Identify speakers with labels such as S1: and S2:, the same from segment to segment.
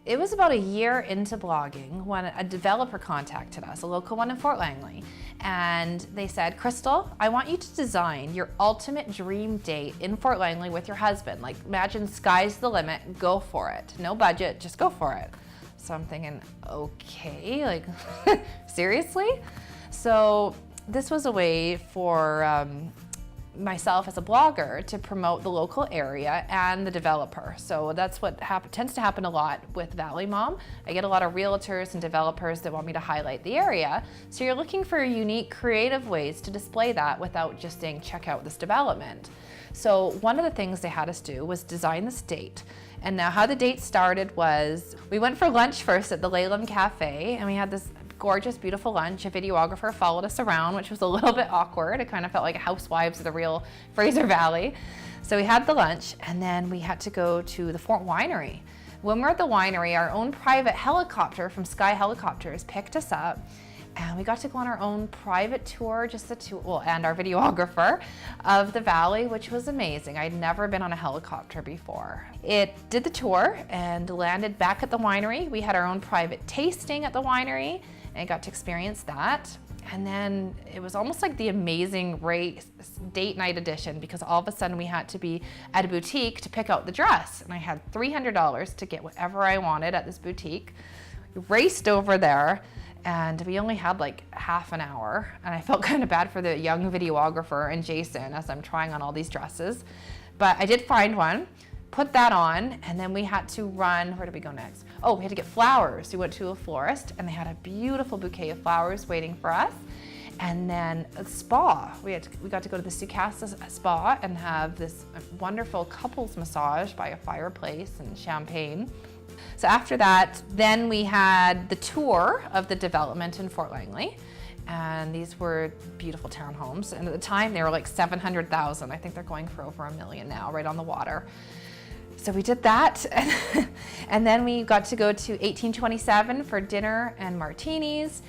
S1: It was about a year into blogging when a developer contacted us, a local one in Fort Langley, and they said, Crystal, I want you to design your ultimate dream date in Fort Langley with your husband. Like, imagine sky's the limit, go for it. No budget, just go for it. So I'm thinking, okay, like, seriously? So this was a way for myself as a blogger to promote the local area and the developer. So that's what tends to happen a lot with Valley Mom. I get a lot of realtors and developers that want me to highlight the area. So you're looking for unique, creative ways to display that without just saying, check out this development. So one of the things they had us do was design this date. And now how the date started was, we went for lunch first at the Laylam Cafe, and we had this gorgeous, beautiful lunch. A videographer followed us around, which was a little bit awkward. It kind of felt like housewives of the real Fraser Valley. So we had the lunch, and then we had to go to the Fort Winery. When we're at the winery, our own private helicopter from Sky Helicopters picked us up, and we got to go on our own private tour, just the two, well, and our videographer, of the valley, which was amazing. I'd never been on a helicopter before. It did the tour and landed back at the winery. We had our own private tasting at the winery and got to experience that. And then it was almost like the Amazing Race date night edition, because all of a sudden we had to be at a boutique to pick out the dress. And I had $300 to get whatever I wanted at this boutique. We raced over there, and we only had like half an hour, and I felt kind of bad for the young videographer and Jason as I'm trying on all these dresses. But I did find one, put that on, and then we had to run. Where did we go next? Oh, we had to get flowers. We went to a florist, and they had a beautiful bouquet of flowers waiting for us. And then a spa. We got to go to the Sukasa Spa and have this wonderful couples massage by a fireplace and champagne. So after that, then we had the tour of the development in Fort Langley. And these were beautiful townhomes. And at the time, they were like 700,000. I think they're going for over $1 million now, right on the water. So we did that. And then we got to go to 1827 for dinner and martinis,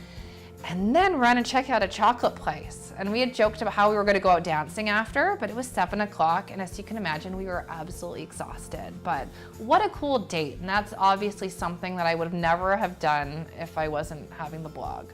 S1: and then run and check out a chocolate place. And we had joked about how we were going to go out dancing after, but it was 7 o'clock, and as you can imagine, we were absolutely exhausted. But what a cool date, and that's obviously something that I would have never have done if I wasn't having the blog.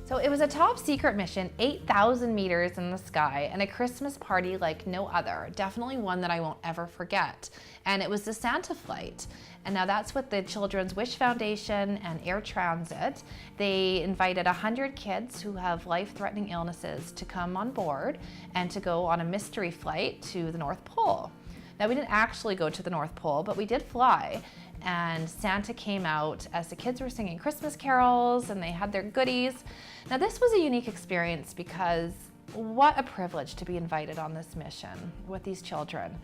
S1: So it was a top secret mission, 8,000 meters in the sky, and a Christmas party like no other. Definitely one that I won't ever forget. And it was the Santa flight. And now that's with the Children's Wish Foundation and Air Transit. They invited 100 kids who have life-threatening illnesses to come on board and to go on a mystery flight to the North Pole. Now, we didn't actually go to the North Pole, but we did fly. And Santa came out as the kids were singing Christmas carols and they had their goodies. Now, this was a unique experience because what a privilege to be invited on this mission with these children.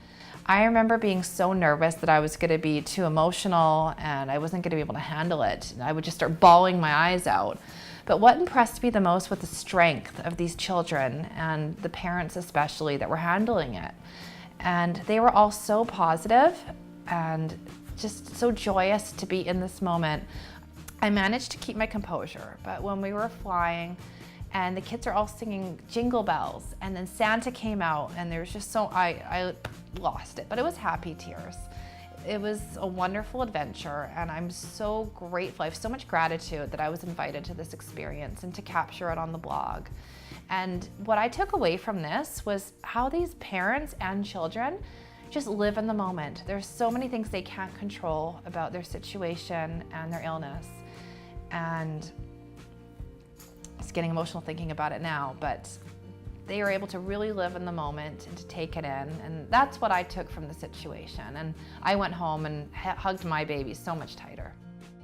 S1: I remember being so nervous that I was going to be too emotional and I wasn't going to be able to handle it. I would just start bawling my eyes out. But what impressed me the most was the strength of these children and the parents especially that were handling it. And they were all so positive and just so joyous to be in this moment. I managed to keep my composure, but when we were flying and the kids are all singing Jingle Bells, and then Santa came out, and there was just I lost it, but it was happy tears. It was a wonderful adventure, and I'm so grateful. I have so much gratitude that I was invited to this experience and to capture it on the blog. And what I took away from this was how these parents and children just live in the moment. There's so many things they can't control about their situation and their illness. And it's getting emotional thinking about it now, but they are able to really live in the moment and to take it in. And that's what I took from the situation. And I went home and hugged my baby so much tighter.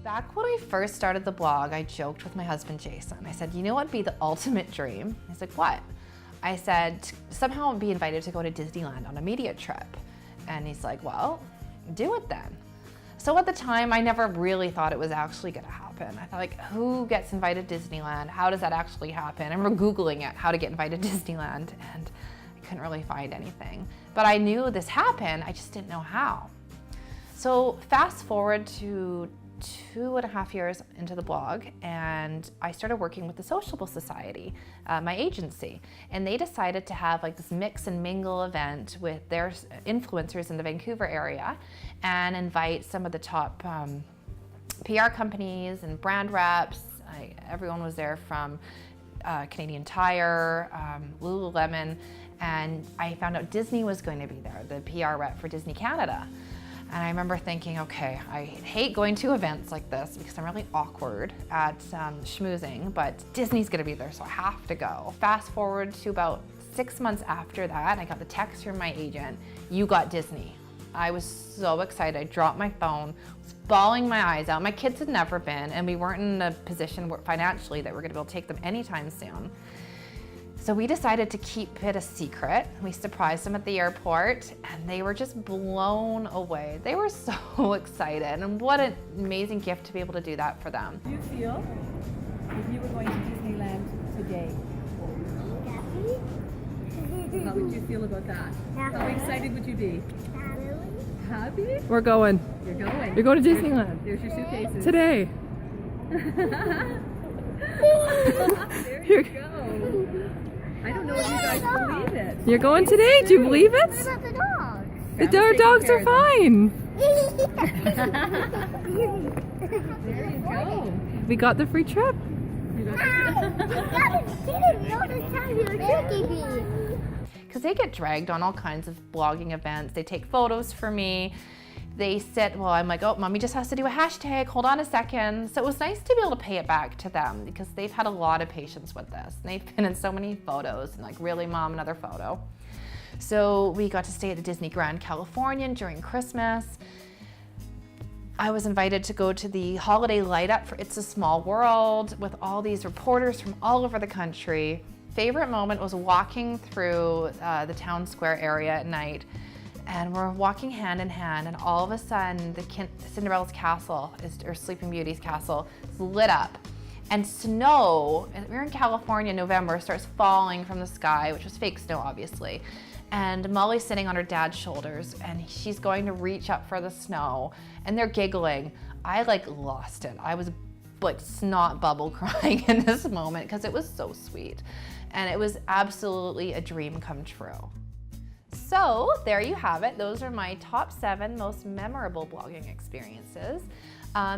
S1: Back when I first started the blog, I joked with my husband, Jason. I said, you know what would be the ultimate dream? He's like, what? I said, somehow be invited to go to Disneyland on a media trip. And he's like, well, do it then. So at the time, I never really thought it was actually gonna happen. I thought, like, who gets invited to Disneyland? How does that actually happen? I remember Googling it, how to get invited to Disneyland, and I couldn't really find anything. But I knew this happened, I just didn't know how. So fast forward to 2.5 years into the blog, and I started working with the Sociable Society, my agency, and they decided to have like this mix and mingle event with their influencers in the Vancouver area and invite some of the top PR companies and brand reps. Everyone was there from Canadian Tire, Lululemon, and I found out Disney was going to be there, the PR rep for Disney Canada. And I remember thinking, okay, I hate going to events like this because I'm really awkward at schmoozing, but Disney's gonna be there, so I have to go. Fast forward to about 6 months after that, I got the text from my agent, you got Disney. I was so excited, I dropped my phone, was bawling my eyes out. My kids had never been, and we weren't in a position financially that we're gonna be able to take them anytime soon. So we decided to keep it a secret. We surprised them at the airport, and they were just blown away. They were so excited, and what an amazing gift to be able to do that for them.
S2: Do you feel if you were going to Disneyland today? Happy. How would you feel about that? Happy. How excited would you be? Happy?
S3: We're going.
S2: You're going.
S3: You're going to Disneyland.
S2: There's your suitcases.
S3: Today.
S2: There you go. I don't know if you guys believe it.
S3: You're going today? Do you believe it?
S4: What about the dogs?
S3: The dogs are fine.
S2: There you go.
S3: We got the free trip.
S2: You got
S1: Because they get dragged on all kinds of blogging events. They take photos for me. They sit, well, I'm like, oh, mommy just has to do a hashtag, hold on a second. So it was nice to be able to pay it back to them because they've had a lot of patience with this. And they've been in so many photos and like, really, mom, another photo. So we got to stay at the Disney Grand Californian during Christmas. I was invited to go to the holiday light up for It's a Small World with all these reporters from all over the country. Favorite moment was walking through the town square area at night, and we're walking hand in hand, and all of a sudden Cinderella's castle, or Sleeping Beauty's castle, is lit up. And snow, and we're in California in November, starts falling from the sky, which was fake snow obviously. And Molly's sitting on her dad's shoulders, and she's going to reach up for the snow, and they're giggling. I like lost it. I was like snot bubble crying in this moment because it was so sweet. And it was absolutely a dream come true. So there you have it. Those are my top 7 most memorable blogging experiences.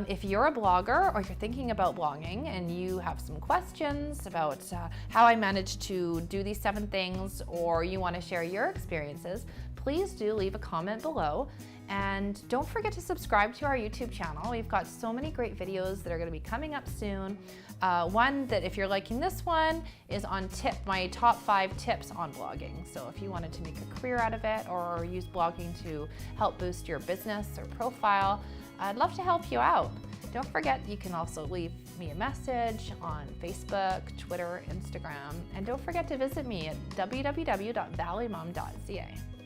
S1: If you're a blogger or you're thinking about blogging and you have some questions about how I managed to do these 7 things, or you want to share your experiences, please do leave a comment below. And don't forget to subscribe to our YouTube channel. We've got so many great videos that are going to be coming up soon. One that, if you're liking this one, is on my top 5 tips on blogging. So if you wanted to make a career out of it or use blogging to help boost your business or profile, I'd love to help you out. Don't forget, you can also leave me a message on Facebook, Twitter, Instagram, and don't forget to visit me at www.valleymom.ca.